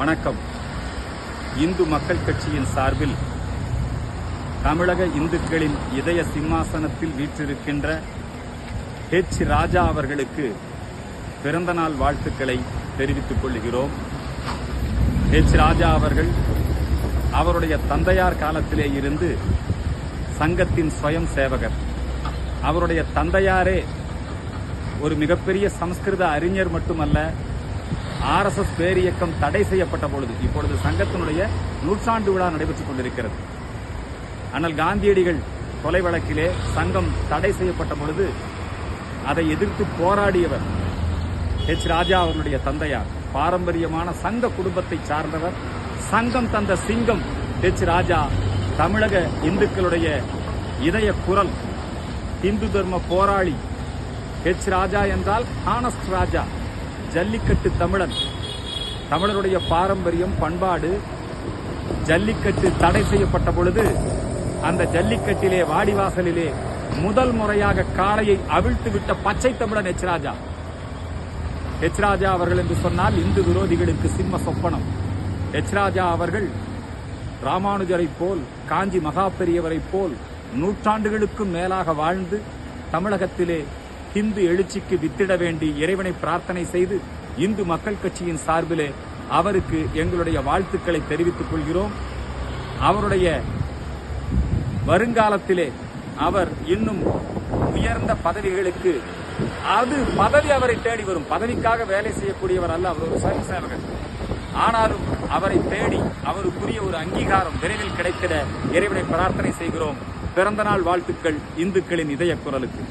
வணக்கம். இந்து மக்கள் கட்சியின் சார்பில் தமிழக இந்துக்களின் இதய சிம்மாசனத்தில் வீற்றிருக்கின்ற ராஜா அவர்களுக்கு பிறந்தநாள் வாழ்த்துக்களை தெரிவித்துக் கொள்கிறோம். ராஜா அவர்கள் அவருடைய தந்தையார் காலத்திலே இருந்து சங்கத்தின் ஸ்வயம் சேவகர். அவருடைய தந்தையாரே ஒரு மிகப்பெரிய சமஸ்கிருத அறிஞர் மட்டுமல்ல, RSS பேரியக்கம் தடை செய்யப்பட்ட பொழுது, இப்பொழுது சங்கத்தினுடைய 100ஆண்டு விழா நடைபெற்றுக் கொண்டிருக்கிறது. அண்ணல் காந்தியடிகள் கொலை வழக்கிலே சங்கம் தடை செய்யப்பட்ட பொழுது அதை எதிர்த்து போராடியவர் ராஜா அவர்களுடைய தந்தையார். பாரம்பரியமான சங்க குடும்பத்தை சார்ந்தவர். சங்கம் தந்த சிங்கம் ராஜா. தமிழக இந்துக்களுடைய இதய குரல், இந்து தர்ம போராளி. ராஜா என்றால் ஹானஸ்ட் ராஜா, ஜல்லிக்கட்டு தமிழன். தமிழருடைய பாரம்பரியம், பண்பாடு. ஜல்லிக்கட்டு தடை செய்யப்பட்ட பொழுது அந்த ஜல்லிக்கட்டிலே வாடிவாசலிலே முதல் முறையாக காளையை அவிழ்த்து விட்ட பச்சை தமிழன் ராஜா. ராஜா அவர்கள் என்று சொன்னால் இந்து விரோதிகளுக்கு சிம்ம சொப்பனம். ராஜா அவர்கள் ராமானுஜரை போல், காஞ்சி மகா பெரியவரை போல் 100 ஆண்டுகளுக்கும் மேலாக வாழ்ந்து தமிழகத்திலே இந்து எழுச்சிக்கு வித்திட வேண்டி இறைவனை பிரார்த்தனை செய்து இந்து மக்கள் கட்சியின் சார்பிலே அவருக்கு எங்களுடைய வாழ்த்துக்களை தெரிவித்துக் கொள்கிறோம். அவருடைய வருங்காலத்திலே அவர் இன்னும் உயர்ந்த பதவிகளுக்கு, அது பதவி அவரை தேடி வரும். பதவிக்காக வேலை செய்யக்கூடியவர் அல்ல, அவர் ஒரு சரி சேவகர். ஆனாலும் அவரை தேடி அவருக்குரிய ஒரு அங்கீகாரம் விரைவில் கிடைத்திட இறைவனை பிரார்த்தனை செய்கிறோம். பிறந்தநாள் வாழ்த்துக்கள் இந்துக்களின் இதய குரலுக்கு.